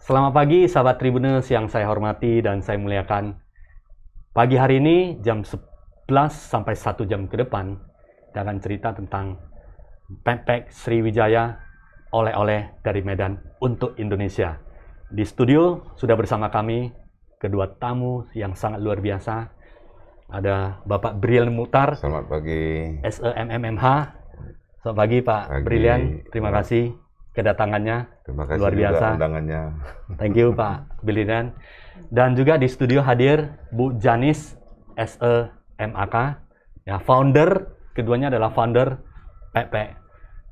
Selamat pagi sahabat Tribuners yang saya hormati dan saya muliakan. Pagi hari ini jam 11 sampai 1 jam ke depan kita akan cerita tentang Pempek Sriwijaya oleh-oleh dari Medan untuk Indonesia. Di studio sudah bersama kami kedua tamu yang sangat luar biasa. Ada Bapak Brilian Mukhtar. Selamat pagi. SEMMMH. Selamat pagi Pak Pagi. Brilian. Terima kasih kedatangannya. Terima kasih luar biasa juga undangannya. Thank you Pak Brilian. Dan juga di studio hadir Bu Janis SEMAK, ya founder, keduanya adalah founder Pempek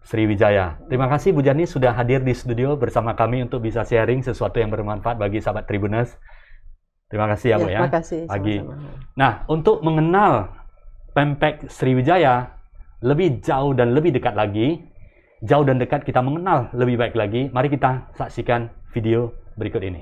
Sriwijaya. Terima kasih Bu Janis sudah hadir di studio bersama kami untuk bisa sharing sesuatu yang bermanfaat bagi sahabat Tribuners. Terima kasih ya Bu ya. Terima kasih. Pagi. Sama-sama. Nah, untuk mengenal Pempek Sriwijaya lebih jauh dan lebih dekat lagi, jauh dan dekat kita mengenal lebih baik lagi, mari kita saksikan video berikut ini.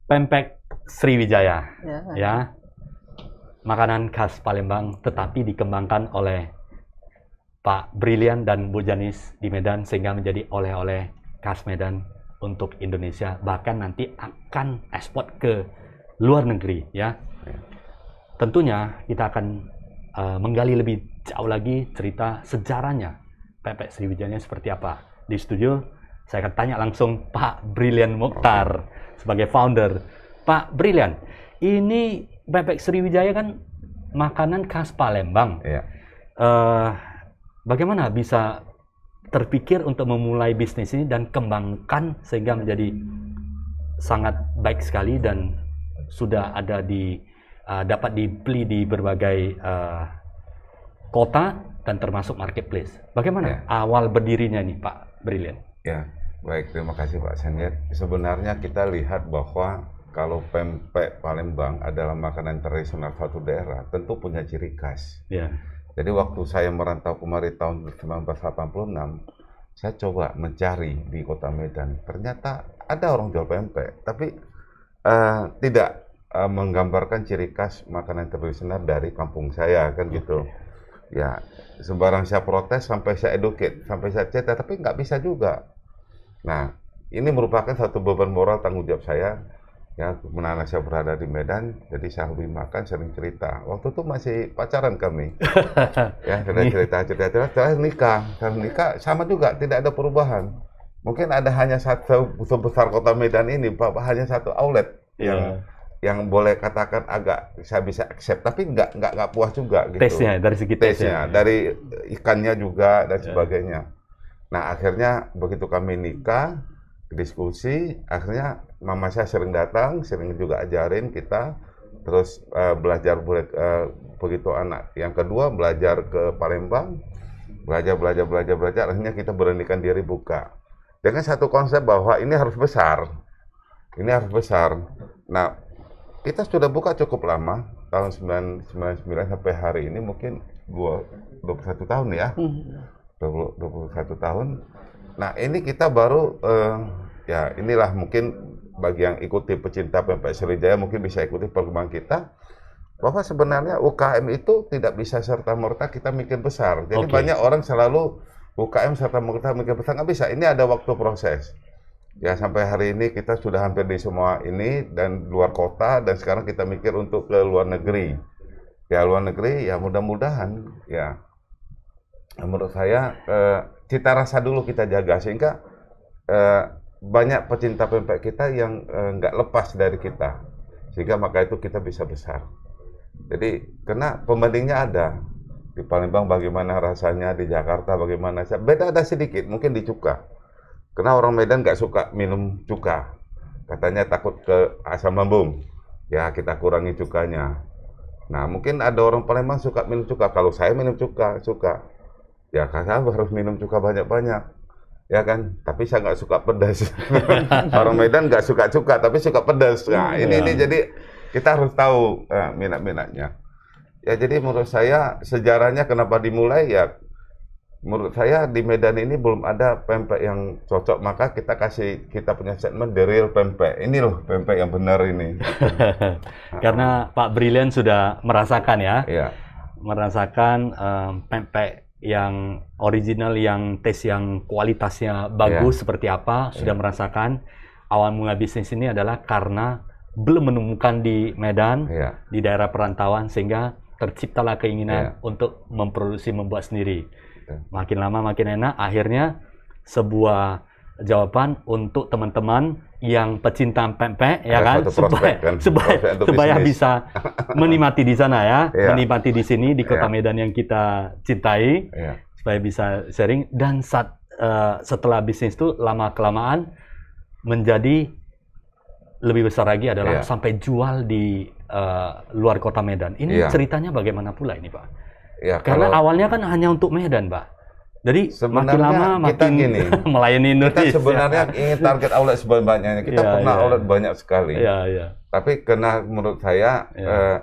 Pempek Sriwijaya, ya, makanan khas Palembang, tetapi dikembangkan oleh Pak Brilian dan Bu Janis di Medan sehingga menjadi oleh-oleh khas Medan untuk Indonesia, bahkan nanti akan ekspor ke luar negeri, ya. Tentunya kita akan menggali lebih jauh lagi cerita sejarahnya Pempek Sriwijaya seperti apa. Di studio saya akan tanya langsung Pak Brilian Mukhtar sebagai founder. Pak Brilian, ini Pempek Sriwijaya kan makanan khas Palembang. Iya. Bagaimana bisa terpikir untuk memulai bisnis ini dan kembangkan sehingga menjadi sangat baik sekali dan sudah ada dapat dibeli di berbagai kota dan termasuk marketplace. Bagaimana awal berdirinya nih Pak Brilian? Ya, baik, terima kasih Pak Sanjat. Sebenarnya kita lihat bahwa kalau pempek Palembang adalah makanan tradisional suatu daerah, tentu punya ciri khas. Ya. Jadi waktu saya merantau kemari tahun 1986, saya coba mencari di kota Medan. Ternyata ada orang jual pempek, tapi tidak menggambarkan ciri khas makanan tradisional dari kampung saya, kan gitu. Ya, sembarang saya protes sampai saya educate, sampai saya cetak, tapi nggak bisa juga. Nah, ini merupakan satu beban moral tanggung jawab saya, ya, mana saya berada di Medan, jadi saya hobi makan, sering cerita. Waktu itu masih pacaran kami, ya, cerita, saya nikah sama juga, tidak ada perubahan. Mungkin ada hanya satu sebesar kota Medan ini, Pak, hanya satu outlet yang boleh katakan agak saya bisa accept, tapi nggak puas juga gitu. Tesnya dari segi tesnya, dari ikannya juga dan sebagainya. Nah, akhirnya begitu kami nikah, diskusi, akhirnya mama saya sering datang, sering juga ajarin kita, terus belajar begitu anak yang kedua belajar ke Palembang, belajar, akhirnya kita beranikan diri buka. Dengan satu konsep bahwa ini harus besar. Nah, kita sudah buka cukup lama, tahun 1999 sampai hari ini mungkin 21 tahun ya. 21 tahun. Nah, ini kita baru ya inilah mungkin bagi yang ikuti pecinta Pempek Sriwijaya mungkin bisa ikuti perkembangan kita bahwa sebenarnya UKM itu tidak bisa serta-merta kita mikir besar. Jadi banyak orang selalu UKM serta-merta mikir besar, nggak bisa. Ini ada waktu proses. Ya, sampai hari ini kita sudah hampir di semua ini dan luar kota, dan sekarang kita mikir untuk ke luar negeri. Ya, luar negeri ya mudah-mudahan ya. Menurut saya cita rasa dulu kita jaga sehingga banyak pecinta pempek kita yang nggak lepas dari kita, sehingga maka itu kita bisa besar. Jadi karena pembandingnya ada, Di Palembang bagaimana rasanya, di Jakarta bagaimana. Beda ada sedikit, mungkin di cuka. Karena orang Medan nggak suka minum cuka. Katanya takut ke asam lambung. Ya, kita kurangi cukanya. Nah, mungkin ada orang Palembang suka minum cuka. Kalau saya minum cuka, suka. Ya, saya harus minum cuka banyak-banyak. Ya kan, tapi saya nggak suka pedas. Orang Medan nggak suka cuka, tapi suka pedas. Nah, ini jadi kita harus tahu minat-minatnya. Ya, jadi menurut saya sejarahnya kenapa dimulai ya, menurut saya di Medan ini belum ada pempek yang cocok, maka kita punya statement the real pempek. Ini loh pempek yang benar ini. Karena Pak Brilian sudah merasakan ya, merasakan pempek yang original, yang taste yang kualitasnya bagus seperti apa, sudah merasakan. Awal mula bisnis ini adalah karena belum menemukan di Medan, di daerah perantauan, sehingga terciptalah keinginan untuk memproduksi, membuat sendiri. Makin lama makin enak, akhirnya sebuah jawaban untuk teman-teman yang pecinta pempek, ya kan, supaya bisa menikmati di sana ya, menikmati di sini di Kota Medan yang kita cintai, supaya bisa sharing. Dan setelah bisnis itu lama kelamaan menjadi lebih besar lagi adalah sampai jual di luar Kota Medan. Ini ceritanya bagaimana pula ini, Pak? Karena awalnya kan hanya untuk Medan, Pak. Jadi makin lama makin gini, melayani Indonesia. Kita sebenarnya ingin target outlet sebanyak-banyaknya. Kita pernah outlet banyak sekali. Tapi karena menurut saya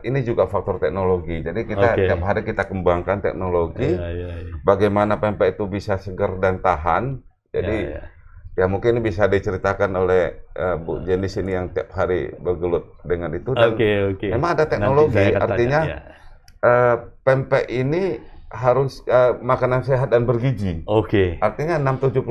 ini juga faktor teknologi. Jadi kita tiap hari kita kembangkan teknologi. Bagaimana pempek itu bisa segar dan tahan. Jadi ya mungkin bisa diceritakan oleh Bu Jenny sini yang tiap hari bergelut dengan itu. Dan memang ada teknologi. Artinya pempek ini harus makanan sehat dan bergizi. Artinya 6-70%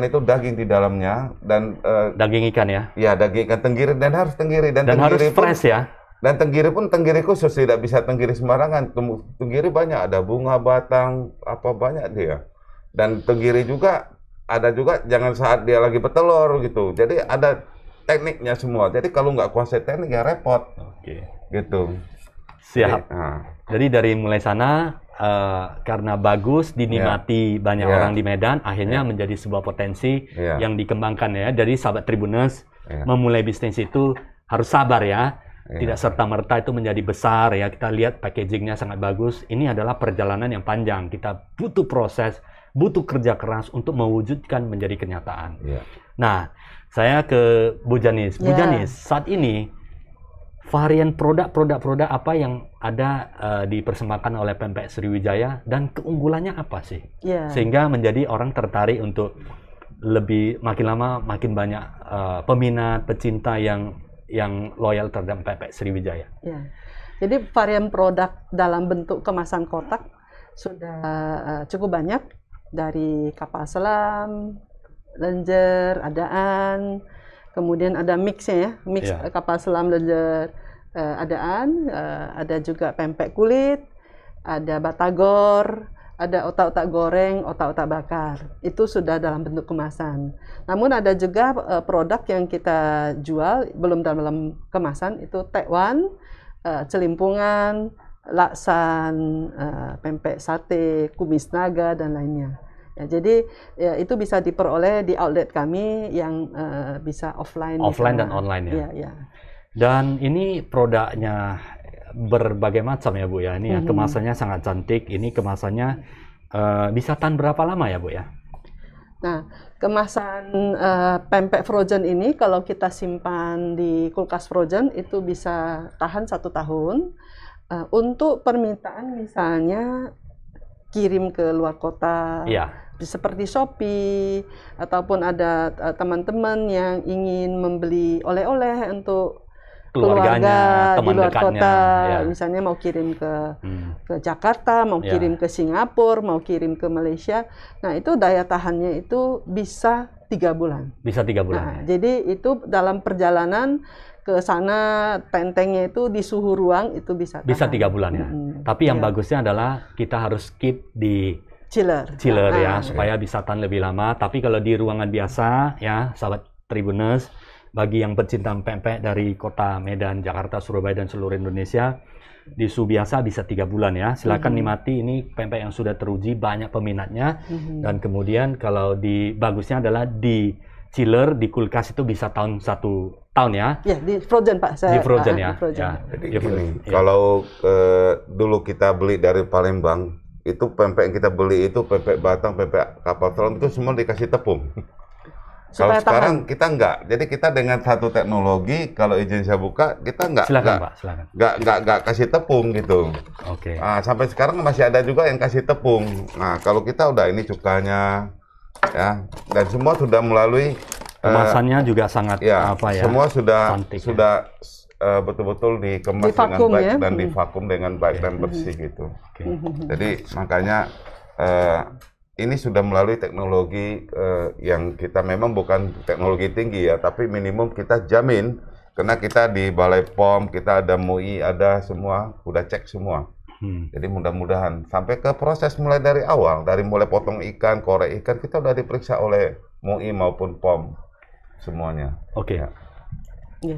itu daging di dalamnya dan daging ikan ya. Ya, daging ikan tenggiri dan harus tenggiri dan tenggiri harus fresh ya. Dan tenggiri pun tenggiri khusus, tidak bisa tenggiri sembarangan. Tenggiri banyak, ada bunga batang, apa banyak dia. Dan tenggiri juga ada juga jangan saat dia lagi bertelur gitu. Jadi ada tekniknya semua. Jadi kalau nggak kuasai teknik ya repot. Gitu. Siap. Jadi dari mulai sana karena bagus dinikmati banyak orang di Medan, akhirnya menjadi sebuah potensi yang dikembangkan ya. Jadi sahabat Tribuners memulai bisnis itu harus sabar ya. Tidak serta-merta itu menjadi besar ya. Kita lihat packagingnya sangat bagus. Ini adalah perjalanan yang panjang. Kita butuh proses, butuh kerja keras untuk mewujudkan menjadi kenyataan. Nah, saya ke Bu Janis. Bu Janis, saat ini varian produk apa yang ada dipersembahkan oleh Pempek Sriwijaya dan keunggulannya apa sih? Sehingga menjadi orang tertarik untuk lebih makin lama makin banyak peminat, pecinta yang loyal terhadap Pempek Sriwijaya. Jadi varian produk dalam bentuk kemasan kotak sudah cukup banyak, dari kapal selam, lenjer, adaan. Kemudian ada mixnya ya, mix kapal selam, lenjer, adaan, ada juga pempek kulit, ada batagor, ada otak-otak goreng, otak-otak bakar. Itu sudah dalam bentuk kemasan. Namun ada juga produk yang kita jual belum dalam kemasan, itu tekwan, celimpungan, laksan, pempek sate, kumis naga, dan lainnya. Jadi itu bisa diperoleh di outlet kami yang bisa offline dan online ya. Dan ini produknya berbagai macam ya Bu ya. Ini kemasannya sangat cantik. Ini kemasannya bisa tahan berapa lama ya Bu ya? Nah, kemasan pempek frozen ini kalau kita simpan di kulkas frozen itu bisa tahan 1 tahun. Untuk permintaan misalnya kirim ke luar kota, seperti Shopee, ataupun ada teman-teman yang ingin membeli oleh-oleh untuk keluarga di luar kota, misalnya mau kirim ke Jakarta, mau kirim ke Singapura, mau kirim ke Malaysia. Nah, itu daya tahannya itu bisa 3 bulan. Bisa 3 bulan. Nah, jadi itu dalam perjalanan ke sana, tentengnya itu di suhu ruang itu bisa tahan. Bisa 3 bulan ya. Tapi yang bagusnya adalah kita harus keep di chiller ya, supaya bisa tahan lebih lama. Tapi kalau di ruangan biasa ya, sahabat Tribuners, bagi yang pecinta pempek dari kota Medan, Jakarta, Surabaya, dan seluruh Indonesia, di Subiasa bisa 3 bulan ya. Silakan nikmati, ini pempek yang sudah teruji, banyak peminatnya. Dan kemudian kalau di bagusnya adalah di chiller, di kulkas itu bisa 1 tahun ya. Ya, di frozen Pak. Di frozen ya. Di frozen. Ya. Jadi Di frozen. gini, Ya. kalau dulu kita beli dari Palembang, itu pempek yang kita beli itu pempek batang, pempek kapal selam itu semua dikasih tepung. Kalau Supaya sekarang kita enggak. Jadi kita dengan satu teknologi, kalau izin saya buka, kita Silakan Pak, silakan. enggak kasih tepung gitu. Oke. Nah, sampai sekarang masih ada juga yang kasih tepung. Nah, kalau kita udah ini cukanya, ya, dan semua sudah melalui Kemasannya juga sangat ya, apa ya? semua sudah cantik, betul-betul dikemas dengan Divakum, baik ya? dan divakum dengan baik dan bersih gitu. Oke. Jadi makanya ini sudah melalui teknologi yang kita memang bukan teknologi tinggi ya, tapi minimum kita jamin karena kita di Balai POM, kita ada MUI, ada semua, udah cek semua. Jadi mudah-mudahan sampai ke proses mulai dari awal, dari mulai potong ikan, korek ikan, kita udah diperiksa oleh MUI maupun POM semuanya. Oke. Ya. Ya.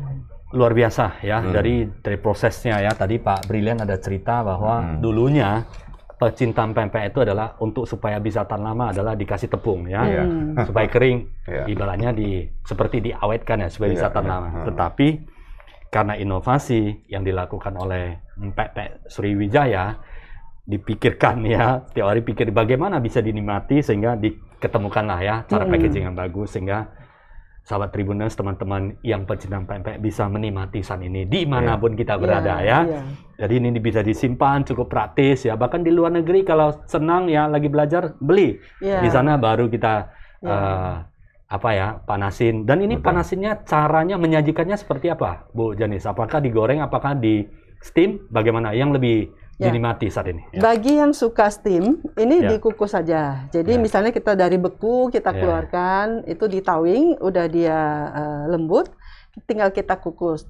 Luar biasa ya, dari prosesnya ya. Tadi Pak Brilian ada cerita bahwa dulunya pecinta pempek itu adalah untuk supaya bisa tahan lama adalah dikasih tepung ya, supaya kering, ibaratnya seperti diawetkan ya supaya bisa tahan lama. Tetapi karena inovasi yang dilakukan oleh Pempek Sriwijaya, dipikirkan ya, teori pikir bagaimana bisa dinikmati sehingga diketemukanlah ya cara packaging yang bagus sehingga sahabat Tribuners, teman-teman yang pecinta pempek bisa menikmati saat ini dimanapun kita berada ya. Jadi ini bisa disimpan, cukup praktis ya. Bahkan di luar negeri kalau senang ya lagi belajar beli di sana baru kita panasin. Dan ini panasinnya caranya menyajikannya seperti apa, Bu Janis? Apakah digoreng, apakah di steam? Bagaimana yang lebih dinikmati saat ini? Bagi yang suka steam, ini dikukus saja. Jadi misalnya kita dari beku kita keluarkan, itu ditawing, udah dia lembut, tinggal kita kukus.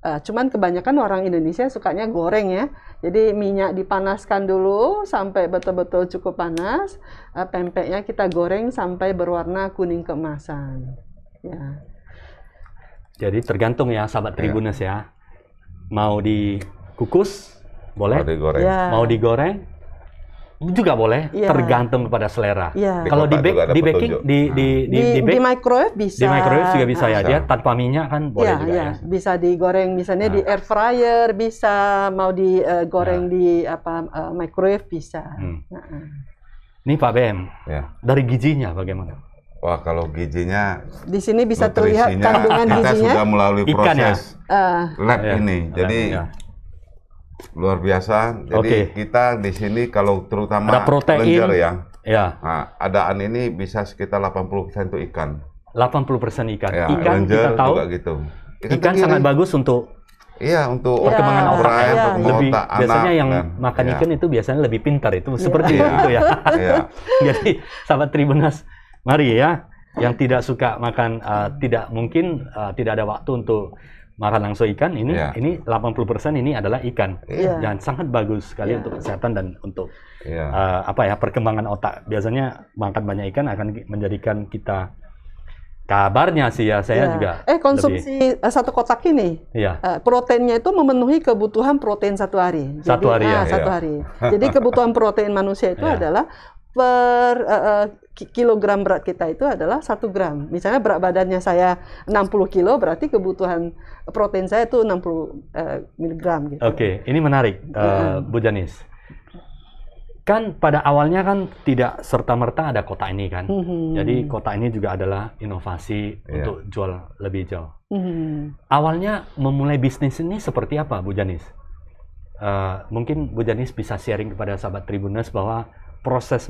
Cuman kebanyakan orang Indonesia sukanya goreng ya. Jadi minyak dipanaskan dulu sampai betul-betul cukup panas. Pempeknya kita goreng sampai berwarna kuning keemasan. Ya. Jadi tergantung ya sahabat Tribuners ya. Mau dikukus boleh, mau digoreng juga boleh, tergantung kepada selera. Kalau di baking di microwave bisa. Di microwave juga bisa ya, dia tanpa minyak kan boleh juga ya. Bisa digoreng misalnya di air fryer bisa, mau digoreng di microwave bisa. Ini Pak BM, dari gizinya bagaimana? Wah, kalau gizinya di sini bisa terlihat kandungan gizinya. Kita sudah melalui proses lab ini. Jadi luar biasa. Jadi kita di sini kalau terutama ada protein lenjer ya. Nah, adaan ini bisa sekitar 80% itu ikan. 80% ikan. Ya, ikan kita tahu juga gitu. Ikan sangat bagus untuk perkembangan otak, lebih anak. Biasanya yang makan ikan itu biasanya lebih pintar itu seperti itu ya. Jadi sahabat Tribuners, mari ya, yang tidak suka makan tidak ada waktu untuk makan langsung ikan, ini 80% ini adalah ikan dan sangat bagus sekali untuk kesehatan dan untuk perkembangan otak. Biasanya makan banyak ikan akan menjadikan kita, kabarnya sih ya, saya juga konsumsi satu kotak ini proteinnya itu memenuhi kebutuhan protein satu hari. Satu hari. Jadi kebutuhan protein manusia itu adalah per kilogram berat kita itu adalah 1 gram. Misalnya berat badannya saya 60 kilo, berarti kebutuhan protein saya itu 60 miligram. Gitu. Oke, ini menarik, Bu Janis. Kan pada awalnya kan tidak serta-merta ada kotak ini kan. Jadi kotak ini juga adalah inovasi untuk jual lebih jauh. Awalnya memulai bisnis ini seperti apa, Bu Janis? Mungkin Bu Janis bisa sharing kepada sahabat Tribuners bahwa proses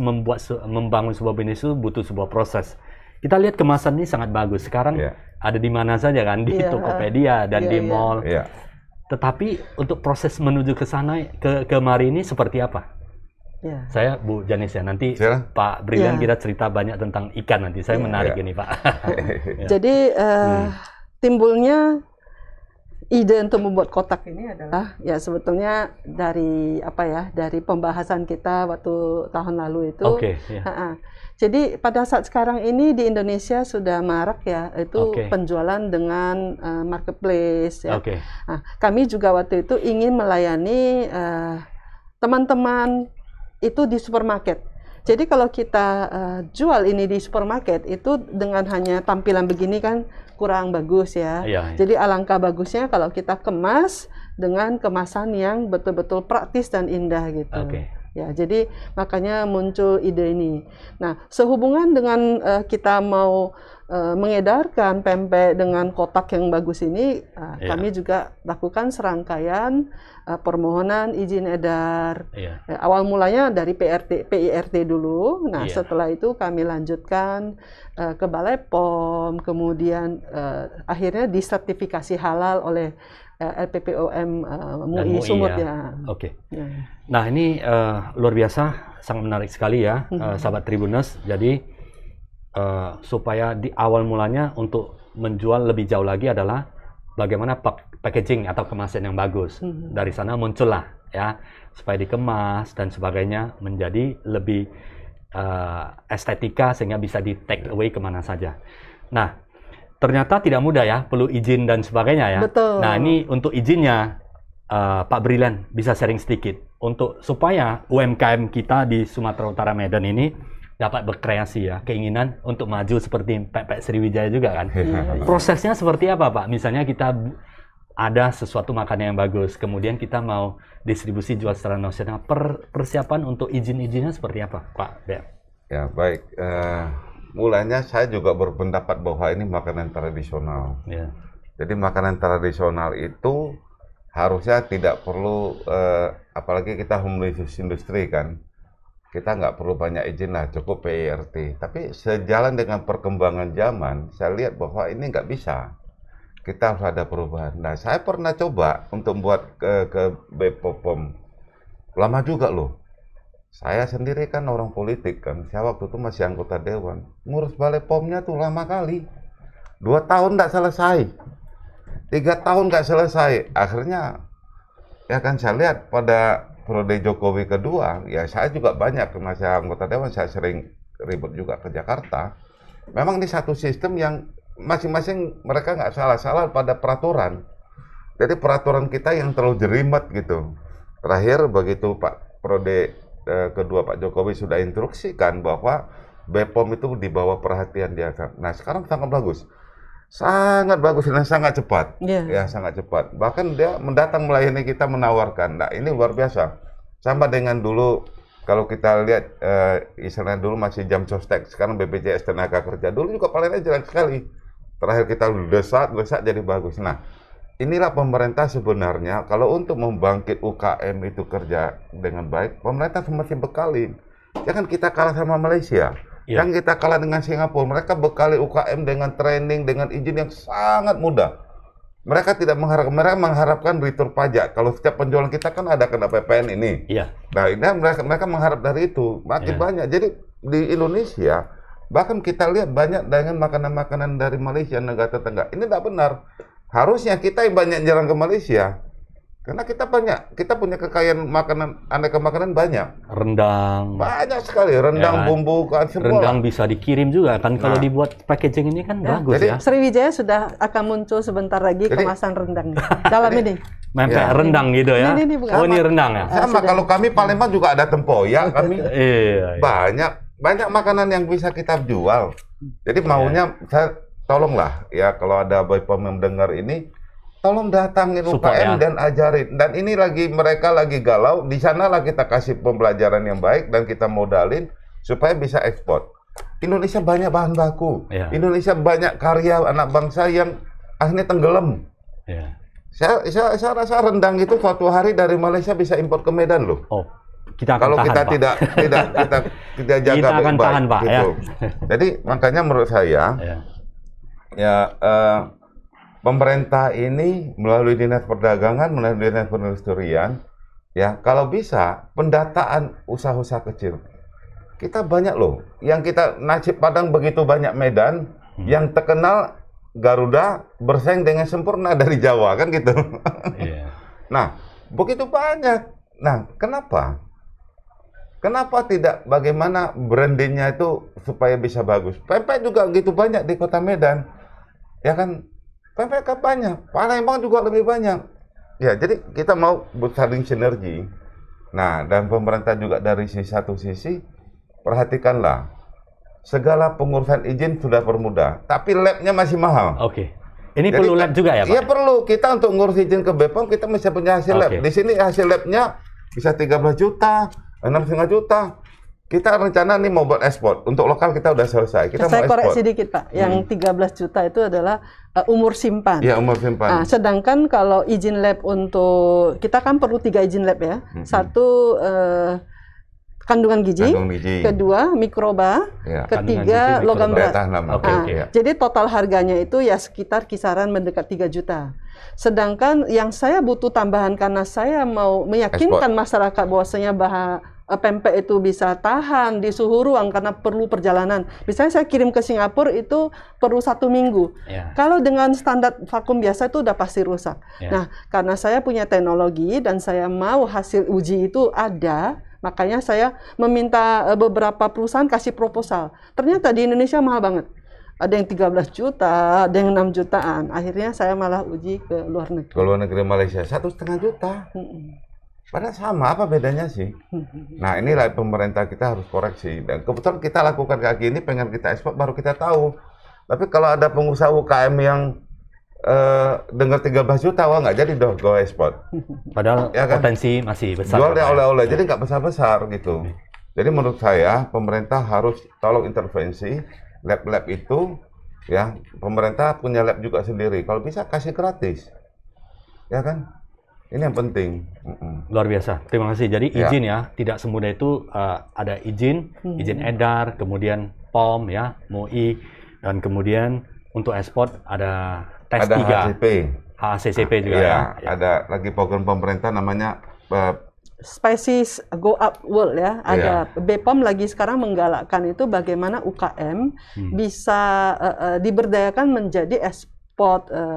membangun sebuah bisnis itu butuh sebuah proses. Kita lihat kemasan ini sangat bagus. Sekarang ada di mana saja kan, di Tokopedia dan di mall. Tetapi untuk proses menuju ke sana, kemari ini seperti apa? Saya Bu Janis ya, nanti Pak Brilian kita cerita banyak tentang ikan nanti. Saya menarik ini Pak. Jadi timbulnya ide untuk membuat kotak ini adalah ya sebetulnya dari apa ya, dari pembahasan kita waktu tahun lalu itu. Oke, ya. Jadi pada saat sekarang ini di Indonesia sudah marak ya itu penjualan dengan marketplace ya. Nah, kami juga waktu itu ingin melayani teman-teman itu di supermarket. Jadi kalau kita jual ini di supermarket itu dengan hanya tampilan begini kan kurang bagus ya. Jadi alangkah bagusnya kalau kita kemas dengan kemasan yang betul-betul praktis dan indah gitu. Ya, jadi makanya muncul ide ini. Nah, sehubungan dengan kita mau mengedarkan pempek dengan kotak yang bagus ini, kami juga lakukan serangkaian permohonan izin edar. Awal mulanya dari PIRT dulu. Nah, setelah itu kami lanjutkan ke Balai POM, kemudian akhirnya disertifikasi halal oleh LPPOM MUI Sumut ya. Nah, ini luar biasa, sangat menarik sekali ya, sahabat Tribuners. Jadi supaya di awal mulanya untuk menjual lebih jauh lagi adalah bagaimana packaging atau kemasan yang bagus. Dari sana muncullah ya, supaya dikemas dan sebagainya menjadi lebih estetika sehingga bisa di take away kemana saja. Nah, ternyata tidak mudah ya, perlu izin dan sebagainya ya. Betul. Nah, ini untuk izinnya Pak Brilian bisa sharing sedikit untuk supaya UMKM kita di Sumatera Utara Medan ini dapat berkreasi ya, keinginan untuk maju seperti Pempek Sriwijaya juga kan. Prosesnya seperti apa Pak? Misalnya kita ada sesuatu makanan yang bagus, kemudian kita mau distribusi jual secara nasional, persiapan untuk izin-izinnya seperti apa Pak? Ya baik, mulanya saya juga berpendapat bahwa ini makanan tradisional. Jadi makanan tradisional itu harusnya tidak perlu, apalagi kita home industry kan, kita nggak perlu banyak izin lah, cukup PIRT. Tapi sejalan dengan perkembangan zaman, saya lihat bahwa ini nggak bisa. Kita harus ada perubahan. Nah, saya pernah coba untuk buat ke BPOM. Lama juga loh. Saya sendiri kan orang politik kan. Saya waktu itu masih anggota dewan. Ngurus Balai POM-nya tuh lama kali. 2 tahun nggak selesai. 3 tahun nggak selesai. Akhirnya, ya kan saya lihat pada periode Jokowi kedua, ya saya juga banyak, karena saya anggota dewan, saya sering ribut juga ke Jakarta. Memang ini satu sistem yang masing-masing mereka nggak salah-salah pada peraturan. Jadi peraturan kita yang terlalu jerimet gitu. Terakhir begitu Pak periode kedua Pak Jokowi sudah instruksikan bahwa BPOM itu di bawah perhatian dia. Nah sekarang sangat bagus dan sangat cepat. Ya sangat cepat. Bahkan dia mendatang melayani kita, menawarkan. Nah ini luar biasa. Sama dengan dulu kalau kita lihat istilahnya dulu masih jam sostek, sekarang BPJS Tenaga Kerja. Dulu juga palingnya jelek sekali. Terakhir kita desak jadi bagus. Nah inilah pemerintah sebenarnya kalau untuk membangkit UKM itu kerja dengan baik, pemerintah mesti bekalin. Jangan kita kalah sama Malaysia. Yang kita kalah dengan Singapura, mereka bekali UKM dengan training, dengan izin yang sangat mudah. Mereka tidak mengharapkan retur pajak. Kalau setiap penjualan kita kan ada kena PPN ini. Nah, ini mereka mengharap dari itu makin banyak. Jadi di Indonesia, bahkan kita lihat banyak dengan makanan-makanan dari Malaysia, negara tetangga. Ini tidak benar. Harusnya kita yang banyak nyerang ke Malaysia. Karena kita punya kekayaan makanan, aneka makanan banyak. Rendang. Banyak sekali, rendang, bumbu, kan semua. Rendang bisa dikirim juga kan, kalau dibuat packaging ini kan bagus ya. Sriwijaya sudah akan muncul sebentar lagi kemasan rendang dalam ini. Mempek rendang gitu ya. Ini ini rendang ya. Sama kalau kami Palembang juga ada tempoyak, kami banyak makanan yang bisa kita jual. Jadi maunya saya tolonglah ya kalau ada BPOM yang mendengar ini, tolong datangin UKM dan ajarin. Dan ini mereka lagi galau. Di sanalah kita kasih pembelajaran yang baik dan kita modalin supaya bisa ekspor. Indonesia banyak bahan baku. Indonesia banyak karya anak bangsa yang akhirnya tenggelam. Saya rasa rendang itu suatu hari dari Malaysia bisa impor ke Medan loh. Kalau kita tidak jaga kita akan baik, tahan, Pak, gitu. Jadi makanya menurut saya pemerintah ini melalui Dinas Perdagangan, melalui Dinas Perindustrian, ya kalau bisa pendataan usaha-usaha kecil. Kita banyak loh, yang kita nasi Padang begitu banyak Medan, yang terkenal Garuda bersaing dengan sempurna dari Jawa kan gitu. Iya. Nah, begitu banyak. Nah, kenapa? Kenapa tidak bagaimana brandingnya itu supaya bisa bagus? Pempek juga gitu banyak di Kota Medan. Ya kan? Pempek kan banyak. Palembang juga lebih banyak. Ya, jadi kita mau saling sinergi. Nah, dan pemerintah juga dari satu sisi, perhatikanlah. Segala pengurusan izin sudah permudah, tapi labnya masih mahal. Oke. Ini Jadi, perlu lab juga ya, Pak? Iya perlu. Kita untuk ngurus izin ke BPOM, kita mesti punya hasil lab. Oke. Di sini hasil labnya bisa 13 juta, 6,5 juta. Kita rencana nih mau buat ekspor. Untuk lokal kita udah selesai. Kita Saya mau ekspor. koreksi dikit, Pak. Yang 13 juta itu adalah umur simpan. Iya, umur simpan. Nah, sedangkan kalau izin lab untuk kita kan perlu 3 izin lab ya. Satu kandungan gizi, kedua mikroba, Ya. ketiga Gizi, logam mikroba. berat. Oke, oke. Jadi total harganya itu ya sekitar kisaran mendekat 3 juta. Sedangkan yang saya butuh tambahan karena saya mau meyakinkan masyarakat bahwasanya pempek itu bisa tahan di suhu ruang karena perlu perjalanan. Misalnya saya kirim ke Singapura itu perlu 1 minggu. Ya. Kalau dengan standar vakum biasa itu udah pasti rusak. Ya. Nah, karena saya punya teknologi dan saya mau hasil uji itu ada, makanya saya meminta beberapa perusahaan kasih proposal. Ternyata di Indonesia mahal banget. Ada yang 13 juta, ada yang 6 jutaan. Akhirnya saya malah uji ke luar negeri. Ke luar negeri Malaysia 1,5 juta. Padahal sama, apa bedanya sih? Nah, inilah pemerintah kita harus koreksi. Dan kebetulan kita lakukan kaki ini, pengen kita ekspor, baru kita tahu. Tapi kalau ada pengusaha UKM yang dengar 13 juta, wah nggak jadi dong go ekspor. Padahal Ya kan? potensi masih besar. Jualnya Pak, oleh-oleh, jadi nggak besar-besar gitu. Jadi menurut saya, pemerintah harus tolong intervensi lab-lab itu. Ya, pemerintah punya lab juga sendiri. Kalau bisa kasih gratis. Ya kan? Ini yang penting. Luar biasa. Terima kasih. Jadi izin ya, tidak semudah itu ada izin edar, kemudian POM ya, MUI, dan kemudian untuk ekspor ada tes Ada 3. HCP. HACCP juga Ya, ya. ada lagi program pemerintah namanya Species Go Up World ya. Ada BPOM lagi sekarang menggalakkan itu bagaimana UKM bisa diberdayakan menjadi ekspor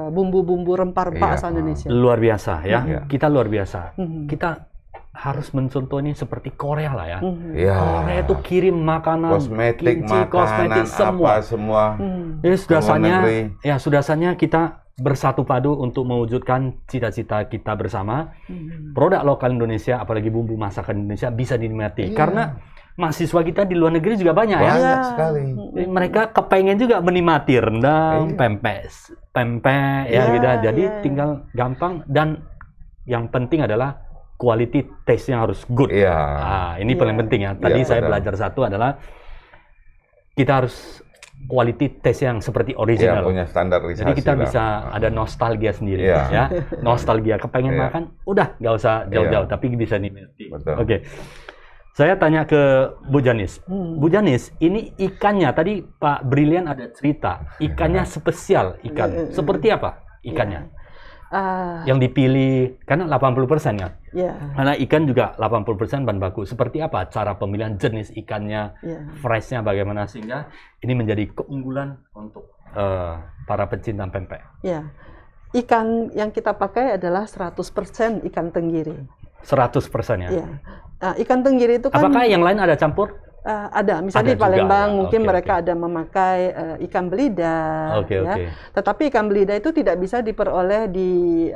bumbu-bumbu rempah-rempah asal Indonesia. Luar biasa ya. Kita luar biasa. Kita harus mencontoh ini seperti Korea lah ya. Korea itu kirim makanan, kosmetik, kimchi, makanan, kosmetik, semua. Jadi sudah saatnya kita bersatu padu untuk mewujudkan cita-cita kita bersama. Produk lokal Indonesia, apalagi bumbu masakan Indonesia bisa dinikmati. Karena mahasiswa kita di luar negeri juga banyak ya. Banyak sekali. Jadi mereka kepengen juga menikmati rendang, pempek ya gitu. Jadi tinggal gampang, dan yang penting adalah quality taste-nya harus good. Ini paling penting ya. Tadi saya belajar satu adalah kita harus quality taste yang seperti original. Punya standarisasi. Jadi kita bisa ada nostalgia sendiri ya. Nostalgia kepengen makan, udah nggak usah jauh-jauh, tapi bisa dinikmati. Oke. Saya tanya ke Bu Janis. Bu Janis, ini ikannya tadi Pak Brilian ada cerita, ikannya spesial ikan. Seperti apa ikannya? Yang dipilih karena 80% kan? Karena ikan juga 80% bahan baku. Seperti apa cara pemilihan jenis ikannya, freshnya bagaimana sehingga ini menjadi keunggulan untuk para pecinta pempek? Ikan yang kita pakai adalah 100% ikan tenggiri. 100% ya? Ikan tenggiri itu kan... Apakah yang lain ada campur? Ada, misalnya di Palembang mungkin mereka ada memakai ikan belida, tetapi ikan belida itu tidak bisa diperoleh di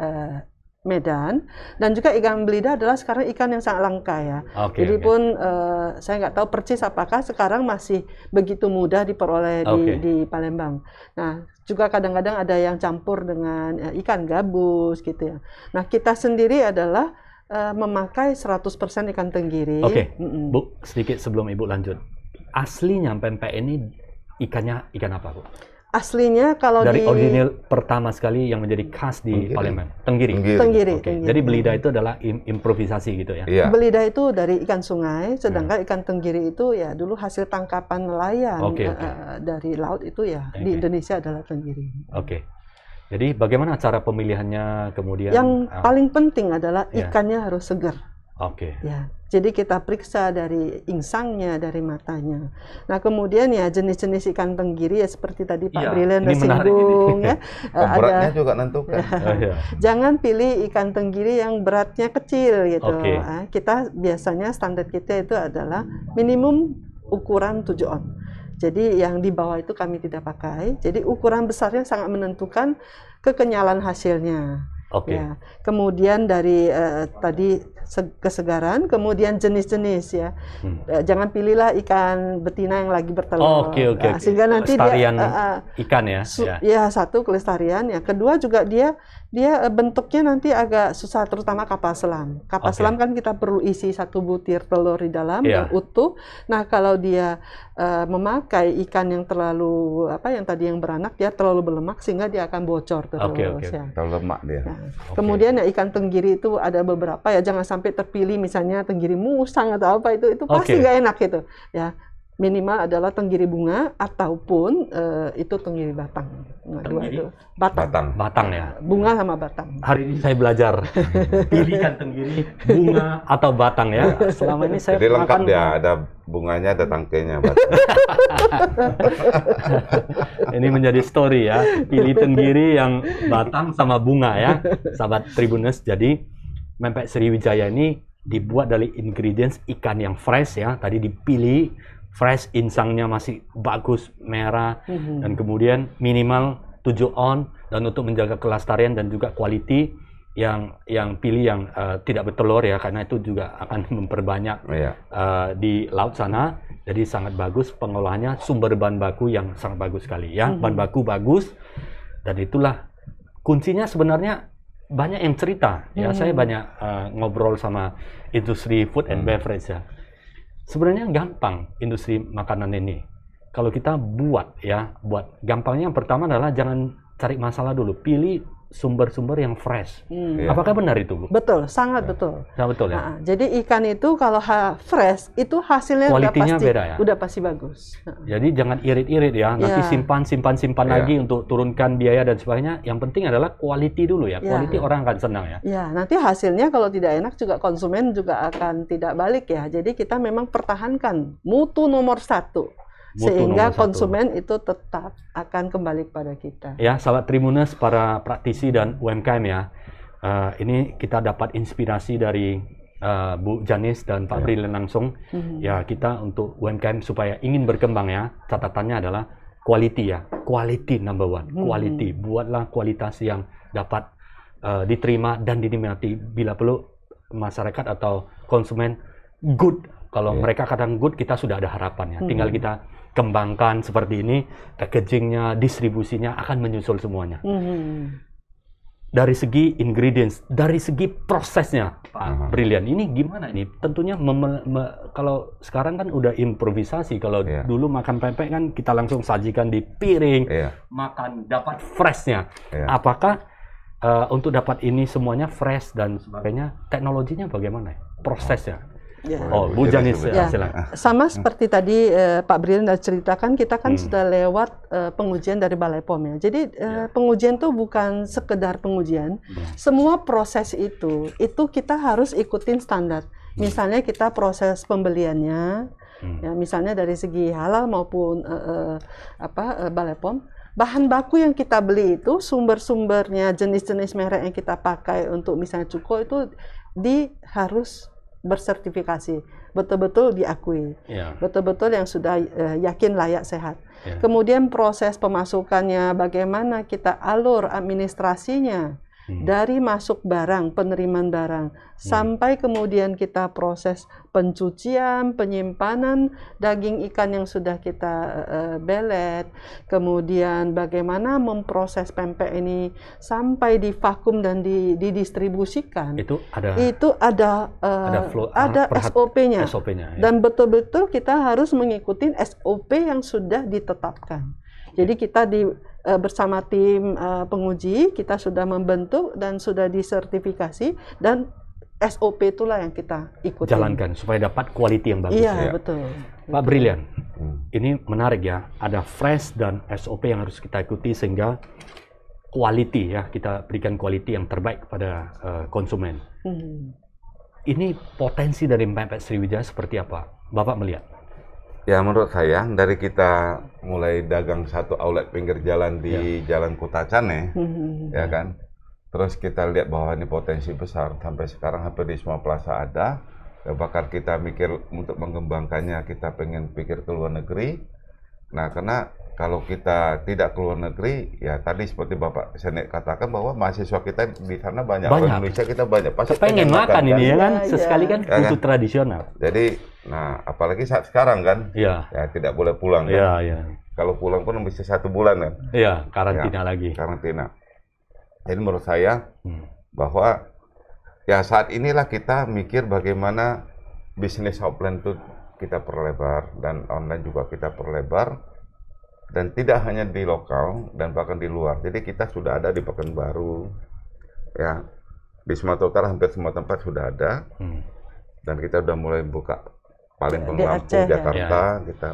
Medan, dan juga ikan belida adalah sekarang ikan yang sangat langka ya. Jadi pun saya nggak tahu persis apakah sekarang masih begitu mudah diperoleh di Palembang. Nah, juga kadang-kadang ada yang campur dengan ikan gabus gitu ya. Nah, kita sendiri adalah memakai 100% ikan tenggiri. Bu, sedikit sebelum Ibu lanjut. Aslinya pempek ini ikannya ikan apa, Bu? Aslinya kalau dari original pertama sekali yang menjadi khas di Palembang, tenggiri. Jadi belida itu adalah improvisasi gitu ya. Belida itu dari ikan sungai, sedangkan ikan tenggiri itu ya dulu hasil tangkapan nelayan dari laut itu ya di Indonesia adalah tenggiri. Jadi bagaimana cara pemilihannya kemudian? Yang paling penting adalah ikannya harus segar. Oke. Ya, jadi kita periksa dari insangnya, dari matanya. Nah, kemudian ya jenis-jenis ikan tenggiri ya seperti tadi Pak Iya, Brilian ini udah menarik singgung ini. ya. Beratnya juga nentukan. Iya. Jangan pilih ikan tenggiri yang beratnya kecil gitu. Oke. Kita biasanya standar kita itu adalah minimum ukuran 7 on. Jadi yang di bawah itu kami tidak pakai. Jadi ukuran besarnya sangat menentukan kekenyalan hasilnya. Oke. Ya, kemudian dari tadi kesegaran, kemudian jenis-jenis ya. Jangan pilihlah ikan betina yang lagi bertelur. Oke. Sehingga nanti kelestarian dia ikan ya. ya satu kelestarian, ya kedua juga dia bentuknya nanti agak susah, terutama kapal selam. Kapal selam kan kita perlu isi 1 butir telur di dalam yang utuh. Nah, kalau dia memakai ikan yang terlalu yang tadi yang beranak, dia terlalu berlemak sehingga dia akan bocor terus. Ya. Terlalu lemak dia. Nah, kemudian ya ikan tenggiri itu ada beberapa ya, jangan sampai terpilih misalnya tenggiri musang atau apa, itu pasti nggak enak gitu ya. Minimal adalah tenggiri bunga ataupun itu tenggiri batang. Nah, dua itu batang ya. Bunga sama batang. Hari ini saya belajar pilihkan tenggiri, bunga atau batang ya. Selama ini saya jadi lengkap makan dia, ada bunganya, ada tangkainya. Batang. Ini menjadi story ya. Pilih tenggiri yang batang sama bunga ya, sahabat Tribuners. Jadi Mempek Sriwijaya ini dibuat dari ingredients ikan yang fresh ya. Tadi dipilih fresh, insangnya masih bagus, merah, dan kemudian minimal 7 on, dan untuk menjaga kelestarian dan juga quality yang pilih yang tidak bertelur ya, karena itu juga akan memperbanyak di laut sana. Jadi sangat bagus pengolahannya, sumber bahan baku yang sangat bagus sekali ya, bahan baku bagus, dan itulah kuncinya sebenarnya. Banyak yang cerita ya, saya banyak ngobrol sama industri food and beverage ya. Sebenarnya gampang industri makanan ini. Kalau kita buat gampangnya yang pertama adalah jangan cari masalah dulu, pilih sumber-sumber yang fresh. Apakah benar itu, Bu? Betul, sangat betul. Sangat betul ya. Jadi ikan itu kalau fresh itu hasilnya udah pasti bagus. Jadi jangan irit-irit ya. Nanti simpan lagi untuk turunkan biaya dan sebagainya. Yang penting adalah quality dulu ya. Quality orang akan senang ya. Ya, nanti hasilnya kalau tidak enak juga konsumen juga akan tidak balik ya. Jadi kita memang pertahankan mutu nomor 1. Sehingga konsumen itu tetap akan kembali kepada kita. Ya, sahabat Tribuners, para praktisi dan UMKM ya. Ini kita dapat inspirasi dari Bu Janis dan Pak Brilian langsung. Ya, kita untuk UMKM supaya ingin berkembang ya. Catatannya adalah quality ya. Quality number one. Quality. Buatlah kualitas yang dapat diterima dan dinikmati. Bila perlu masyarakat atau konsumen good. Kalau mereka kadang good, kita sudah ada harapan ya. Tinggal kita kembangkan seperti ini, packagingnya, distribusinya akan menyusul semuanya. Dari segi ingredients, dari segi prosesnya, Pak Brilian, ini gimana ini? Tentunya kalau sekarang kan udah improvisasi. Kalau dulu makan pempek kan kita langsung sajikan di piring, makan dapat freshnya. Apakah untuk dapat ini semuanya fresh dan sebagainya, teknologinya bagaimana? Prosesnya? Bu Janis, silakan. Sama seperti tadi Pak Brilian sudah ceritakan, kita kan sudah lewat pengujian dari Balai POM ya. Jadi pengujian itu bukan sekedar pengujian. Semua proses itu kita harus ikutin standar. Misalnya kita proses pembeliannya, ya, misalnya dari segi halal maupun Balai POM. Bahan baku yang kita beli itu, sumber-sumbernya, jenis-jenis merek yang kita pakai untuk misalnya cuko itu harus bersertifikasi, betul-betul diakui, betul-betul yang sudah yakin layak sehat. Kemudian proses pemasukannya, bagaimana kita alur administrasinya, dari masuk barang, penerimaan barang, sampai kemudian kita proses pencucian, penyimpanan daging ikan yang sudah kita belet, kemudian bagaimana memproses pempek ini sampai divakum dan didistribusikan. Itu ada SOP-nya. Dan betul-betul kita harus mengikuti SOP yang sudah ditetapkan. Jadi kita bersama tim penguji, kita sudah membentuk dan sudah disertifikasi, dan SOP itulah yang kita ikuti. Jalankan supaya dapat quality yang bagus. Iya, betul. Pak Brilian, ini menarik ya. Ada fresh dan SOP yang harus kita ikuti sehingga quality ya, kita berikan quality yang terbaik kepada konsumen. ini potensi dari pempek Sriwijaya seperti apa? Bapak melihat? Ya menurut saya dari kita mulai dagang satu outlet pinggir jalan di Jalan Kota Cane, ya kan. Terus kita lihat bahwa ini potensi besar sampai sekarang hampir di semua plaza ada. Ya, bahkan kita mikir untuk mengembangkannya kita pengen pikir ke luar negeri. Nah karena kalau kita tidak ke luar negeri, ya tadi seperti Bapak Senek katakan bahwa mahasiswa kita di sana banyak. Orang Indonesia kita banyak. Pasti pengen makan ini ya kan, sesekali kan butuh tradisional. Jadi, nah apalagi saat sekarang kan, ya tidak boleh pulang kan. Kalau pulang pun bisa 1 bulan kan. Iya, karantina lagi. Karantina. Jadi menurut saya bahwa ya saat inilah kita mikir bagaimana bisnis offline itu kita perlebar dan online juga kita perlebar. Dan tidak hanya di lokal dan bahkan di luar. Jadi kita sudah ada di Pekanbaru, ya di Sumatera Utara hampir semua tempat sudah ada. Dan kita udah mulai buka Palembang, Lampung, Jakarta, kita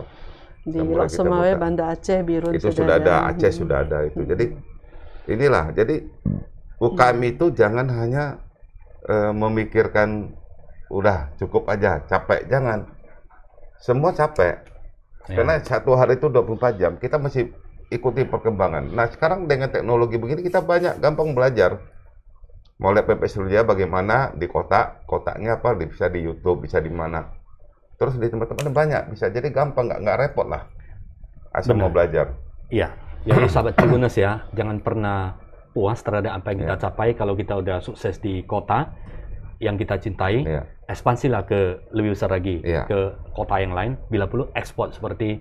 di Lok Sumawe, Banda Aceh, Biru itu sudah ada, Aceh sudah ada itu. Jadi inilah, jadi UKM itu jangan hanya memikirkan udah cukup aja, capek, jangan. Semua capek. Karena satu hari itu 24 jam, kita masih ikuti perkembangan. Nah sekarang dengan teknologi begini kita banyak gampang belajar. Mau lihat pempek Sriwijaya bagaimana di kotaknya apa, bisa di YouTube, bisa di mana. Terus di tempat-tempat banyak, bisa jadi gampang, nggak repot lah. Asal mau belajar. Iya, jadi sahabat Tribuners ya, jangan pernah puas terhadap apa yang kita capai. Kalau kita udah sukses di kota yang kita cintai, ekspansilah ke lebih besar lagi ke kota yang lain, bila perlu ekspor seperti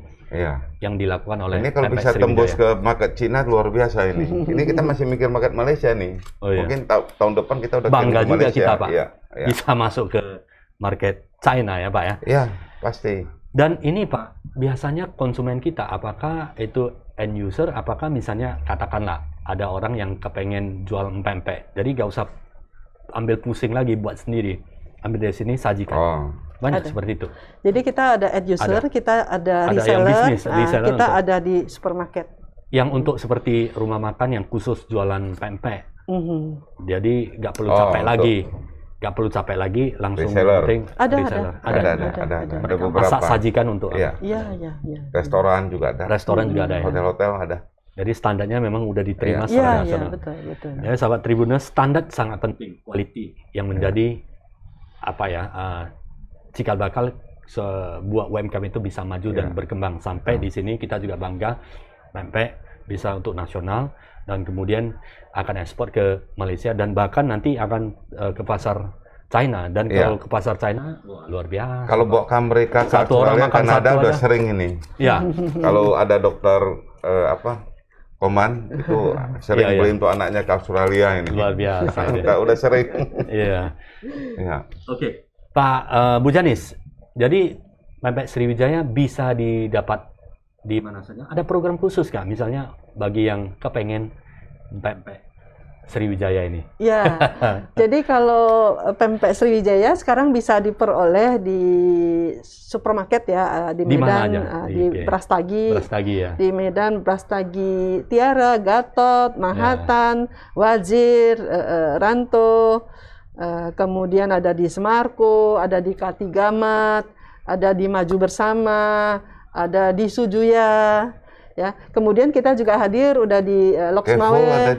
yang dilakukan oleh ini kalau bisa tembus ke market Cina luar biasa ini. Ini kita masih mikir market Malaysia nih. Mungkin tahun depan kita udah bangga juga Malaysia. Kita Pak bisa masuk ke market China ya Pak ya. Iya pasti. Dan ini Pak, biasanya konsumen kita apakah itu end user, apakah misalnya katakanlah ada orang yang kepengen jual pempek, jadi nggak usah ambil pusing lagi buat sendiri, ambil dari sini sajikan. Banyak seperti itu. Jadi kita ada end user, kita ada reseller, kita ada di supermarket. Yang untuk seperti rumah makan yang khusus jualan pempek. Jadi nggak perlu capek lagi, nggak perlu capek lagi, langsung penting reseller. Ada beberapa. Sajikan untuk. Iya. Restoran juga ada. Restoran juga ada. Hotel-hotel ada. Jadi standarnya memang udah diterima secara nasional. Betul. Ya, sahabat Tribuners, standar sangat penting, quality yang menjadi apa ya, cikal bakal sebuah UMKM itu bisa maju dan berkembang. Sampai di sini kita juga bangga, pempek bisa untuk nasional dan kemudian akan ekspor ke Malaysia dan bahkan nanti akan ke pasar China. Dan kalau ke pasar China luar biasa. Kalau bawa ke Amerika, ke Australia, Kanada udah sering ini. Ya. Kalau ada dokter Koman itu sering beli untuk anaknya ke Australia ini. Luar biasa. Udah sering. Iya. Oke. Pak Bujanis, jadi pempek Sriwijaya bisa didapat di mana saja? Ada program khusus Kak? Misalnya bagi yang kepengen pempek Sriwijaya ini. Ya, jadi kalau pempek Sriwijaya sekarang bisa diperoleh di supermarket ya, di Medan, di Brastagi, di Medan, Brastagi, Tiara, Gatot, Mahatan, Wazir, Ranto, kemudian ada di Semarko, ada di Katigamat, ada di Maju Bersama, ada di Sujuya. Ya, kemudian kita juga hadir udah di Lok Sumawe,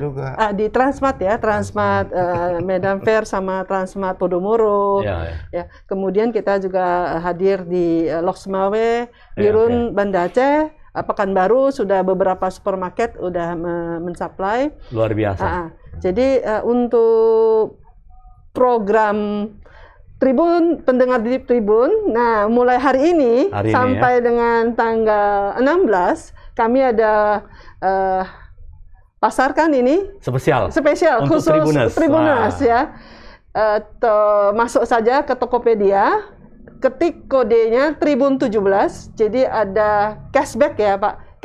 di Transmart ya, Transmart Medan Fair sama Transmart Podomoro. Ya, kemudian kita juga hadir di Lok Sumawe, Birun, Banda Aceh, Pekanbaru sudah beberapa supermarket udah mensuplai. Luar biasa. Jadi untuk program Tribun, pendengar di Tribun, nah mulai hari ini sampai dengan tanggal 16 kami ada pasarkan ini spesial khusus Tribuners ya. Masuk saja ke Tokopedia, ketik kodenya Tribun 17, jadi ada cashback ya Pak,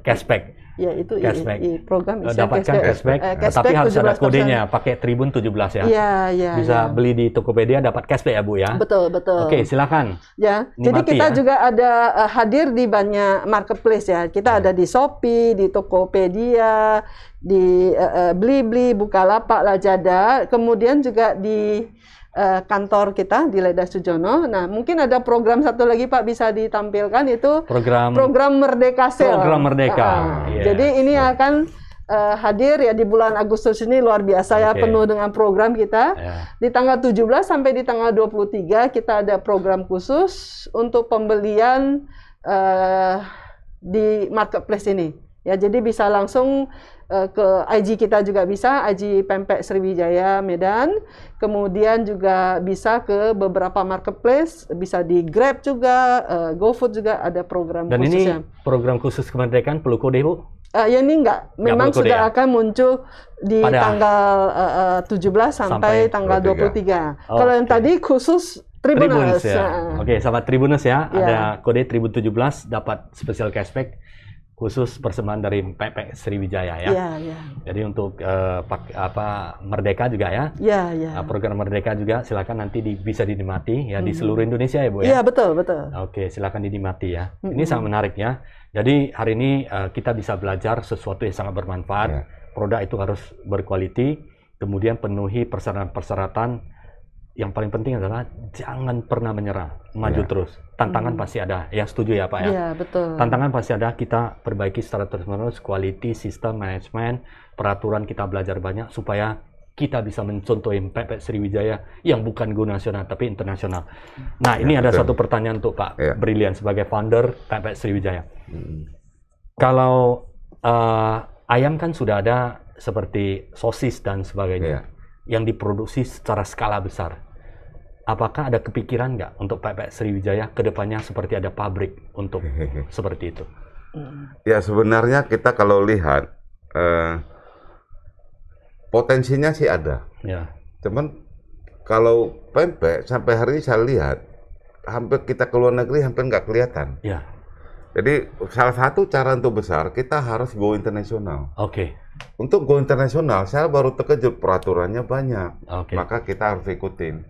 cashback. Ya, itu cashback. program Dapatkan cashback, tapi harus ada 17%. kodenya, pakai Tribun 17 ya. Iya. Bisa beli di Tokopedia dapat cashback ya Bu ya. Betul. Oke, silakan. Ya, Ini jadi mati kita ya. juga ada hadir di banyak marketplace ya. Kita ada di Shopee, di Tokopedia, di Blibli, Bukalapak, Lazada, kemudian juga di kantor kita di Leda Sujono. Nah, mungkin ada program satu lagi Pak bisa ditampilkan itu Program Merdeka Sale. Program Merdeka. Yes. Jadi ini akan hadir ya di bulan Agustus ini luar biasa ya, Oke. penuh dengan program kita. Ya. Di tanggal 17 sampai di tanggal 23 kita ada program khusus untuk pembelian di marketplace ini. Ya, jadi bisa langsung ke IG kita juga bisa, IG Pempek Sriwijaya Medan. Kemudian juga bisa ke beberapa marketplace, bisa di Grab juga, GoFood juga ada program Dan khususnya. ini program khusus kemerdekaan perlu kode Bu? Ya ini enggak, memang perlu kode sudah ya? akan muncul di Pada tanggal 17 sampai tanggal 23. Kalau yang Oke. tadi khusus Tribuners. ya. Oke, sahabat Tribuners ya, Ya. ada kode Tribun 17 dapat special cashback khusus persembahan dari Pempek Sriwijaya ya. Iya. Jadi untuk Merdeka juga ya. Iya. Program Merdeka juga silakan nanti bisa dinikmati ya di seluruh Indonesia ya Bu Iya, ya. betul. Oke, silakan dinikmati ya. Ini sangat menarik ya. Jadi hari ini kita bisa belajar sesuatu yang sangat bermanfaat. Ya. Produk itu harus berkualiti, kemudian penuhi persyaratan-persyaratan. Yang paling penting adalah jangan pernah menyerah, maju Ya. terus. Tantangan pasti ada. Ya, setuju ya Pak ya. Iya, betul. Tantangan pasti ada, kita perbaiki secara terus-menerus, quality, sistem, manajemen, peraturan kita belajar banyak supaya kita bisa mencontohi Pempek Sriwijaya yang bukan go nasional tapi internasional. Nah, ini ada betul. satu pertanyaan untuk Pak Ya. Brilian sebagai founder Pempek Sriwijaya. Kalau ayam kan sudah ada seperti sosis dan sebagainya yang diproduksi secara skala besar. Apakah ada kepikiran nggak untuk Pempek Sriwijaya ke depannya seperti ada pabrik untuk seperti itu? Ya sebenarnya kita kalau lihat potensinya sih ada. Ya, Cuman kalau pempek sampai hari ini saya lihat hampir kita ke luar negeri hampir nggak kelihatan. ya, Jadi salah satu cara untuk besar kita harus go internasional. oke, Untuk go internasional saya baru terkejut peraturannya banyak. oke. Maka kita harus ikutin.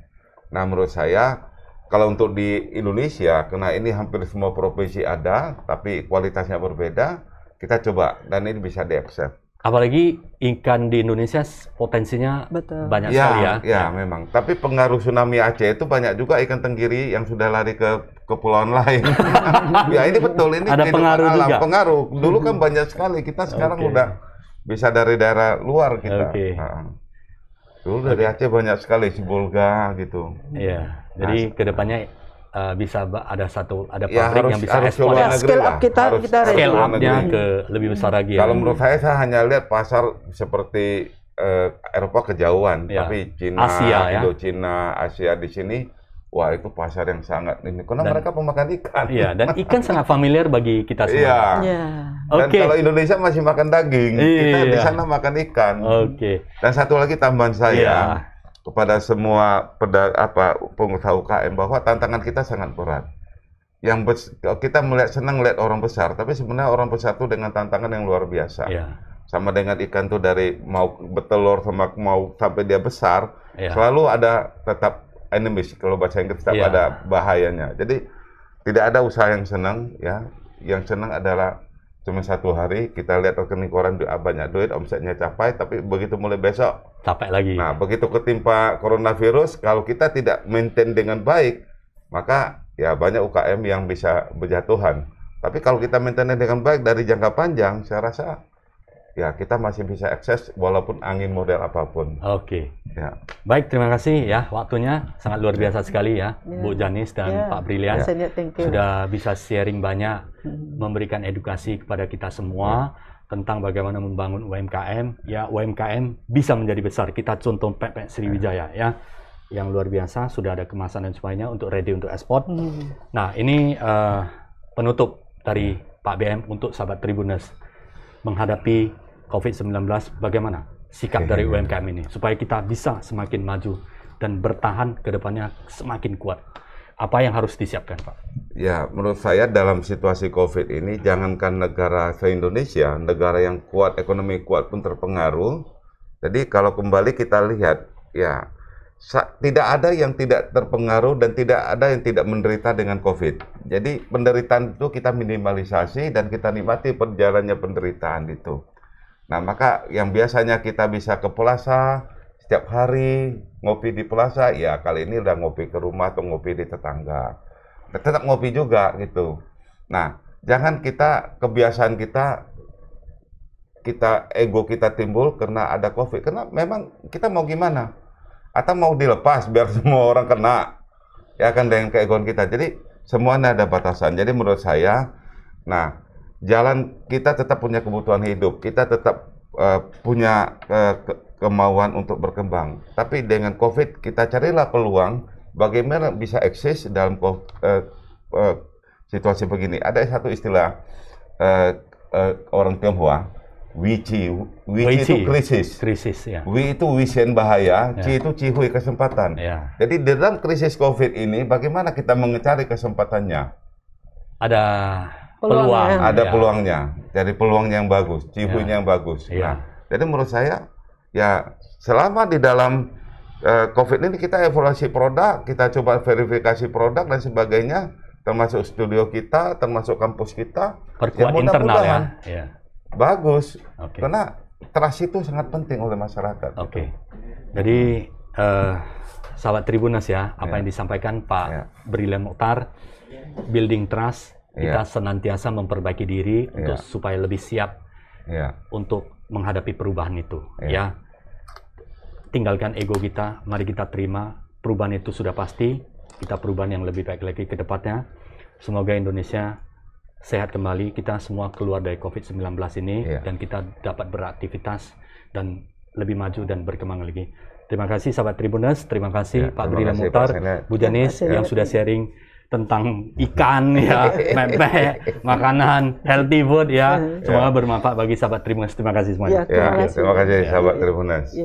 Nah menurut saya kalau untuk di Indonesia karena ini hampir semua provinsi ada tapi kualitasnya berbeda, kita coba dan ini bisa di-accept. Apalagi ikan di Indonesia potensinya Betul. banyak sekali ya. Ya, memang. Tapi pengaruh tsunami Aceh itu banyak juga ikan tenggiri yang sudah lari ke kepulauan lain. Ya ini betul, ini Ada kehidupan pengaruh alam. juga. Pengaruh. Dulu kan banyak sekali. Kita sekarang Oke. udah bisa dari daerah luar kita. Oke. Nah, dulu dari Aceh banyak sekali Sibolga gitu. Iya. Jadi kedepannya bisa ada Ya, pabrik yang bisa harus ekspor keluar ya. negeri Scale up lah. kita Harus ready. Scale keluar up-nya negeri. ke lebih besar lagi ya. Kalau menurut saya hanya lihat pasar seperti Eropa kejauhan, Ya. tapi Cina, Asia, ya. Indochina, Asia di sini, wah itu pasar yang sangat ini. Karena Dan- mereka pemakan ikan. Iya, dan ikan sangat familiar bagi kita semua. Iya. Iya. Dan Oke. kalau Indonesia masih makan daging, kita di Iya. sana makan ikan. Oke. Dan satu lagi tambahan saya Iya. kepada semua pengusaha UKM bahwa tantangan kita sangat berat. Kita senang melihat orang besar, tapi sebenarnya orang besar itu dengan tantangan yang luar biasa. Iya. Sama dengan ikan tuh dari mau bertelur sama mau sampai dia besar, Iya. selalu ada tetap enemies kalau bahasa Inggris tetap Iya. ada bahayanya. Jadi tidak ada usaha yang senang ya. Yang senang adalah cuma satu hari kita lihat rekening koran banyak duit, omsetnya capai, tapi begitu mulai besok, Capek lagi. nah begitu ketimpa coronavirus, kalau kita tidak maintain dengan baik, maka ya banyak UKM yang bisa berjatuhan. Tapi kalau kita maintain dengan baik dari jangka panjang, saya rasa ya kita masih bisa akses walaupun angin model apapun. Oke. Ya. Baik, terima kasih ya waktunya sangat luar biasa sekali ya, Ya. Bu Janis dan Ya. Pak Brilian. Senior, thank you. Sudah bisa sharing banyak, memberikan edukasi kepada kita semua tentang bagaimana membangun UMKM. Ya, UMKM bisa menjadi besar. Kita contoh Pempek Sriwijaya ya, yang luar biasa, sudah ada kemasan dan sebagainya untuk ready untuk ekspor. Nah, ini penutup dari Pak BM untuk sahabat Tribuners menghadapi COVID-19, bagaimana sikap dari UMKM ini supaya kita bisa semakin maju dan bertahan ke depannya semakin kuat. Apa yang harus disiapkan, Pak? Ya, menurut saya dalam situasi COVID ini, jangankan negara se-Indonesia, negara yang kuat, ekonomi kuat pun terpengaruh. Jadi kalau kembali kita lihat, ya tidak ada yang tidak terpengaruh dan tidak ada yang tidak menderita dengan COVID. Jadi penderitaan itu kita minimalisasi dan kita nikmati perjalanannya penderitaan itu. Nah, maka yang biasanya kita bisa ke plaza setiap hari, ngopi di plaza, ya kali ini udah ngopi ke rumah atau ngopi di tetangga. Tetap ngopi juga gitu. Nah, jangan kebiasaan kita ego kita timbul karena ada COVID. Karena memang kita mau gimana? Atau mau dilepas biar semua orang kena, ya kan, dengan keegoan kita. Jadi semuanya ada batasan. Jadi menurut saya, nah, jalan kita tetap punya kebutuhan hidup, kita tetap punya kemauan untuk berkembang. Tapi dengan COVID kita carilah peluang bagaimana bisa eksis dalam situasi begini. Ada satu istilah orang Tionghoa, Wici itu krisis. Krisis, ya. Wi itu wisen bahaya, Ci itu cihui kesempatan. Ya. Jadi dalam krisis COVID ini, bagaimana kita mencari kesempatannya? Ada peluang. Ada peluangnya. Jadi peluangnya yang bagus, cihuinya yang bagus. Ya. Nah, jadi menurut saya, ya selama di dalam COVID ini kita evaluasi produk, kita coba verifikasi produk dan sebagainya, termasuk studio kita, termasuk kampus kita. Perkuat internal ya. Bagus, Okay. karena trust itu sangat penting oleh masyarakat. Oke. Okay. Jadi sahabat Tribuners ya, apa yang disampaikan Pak Brilian Mokhtar, building trust, kita senantiasa memperbaiki diri untuk supaya lebih siap untuk menghadapi perubahan itu. Ya, tinggalkan ego kita, mari kita terima perubahan itu sudah pasti. Kita perubahan yang lebih baik lagi ke depannya. Semoga Indonesia sehat kembali, kita semua keluar dari COVID-19 ini dan kita dapat beraktivitas dan lebih maju dan berkembang lagi. Terima kasih sahabat Tribuners, terima kasih Pak Brilian Mokhtar, Bu Janis yang sudah sharing tentang ikan ya, pempek, makanan, healthy food ya. Semoga bermanfaat bagi sahabat Tribuners. Terima kasih semuanya. Terima kasih sahabat Tribuners.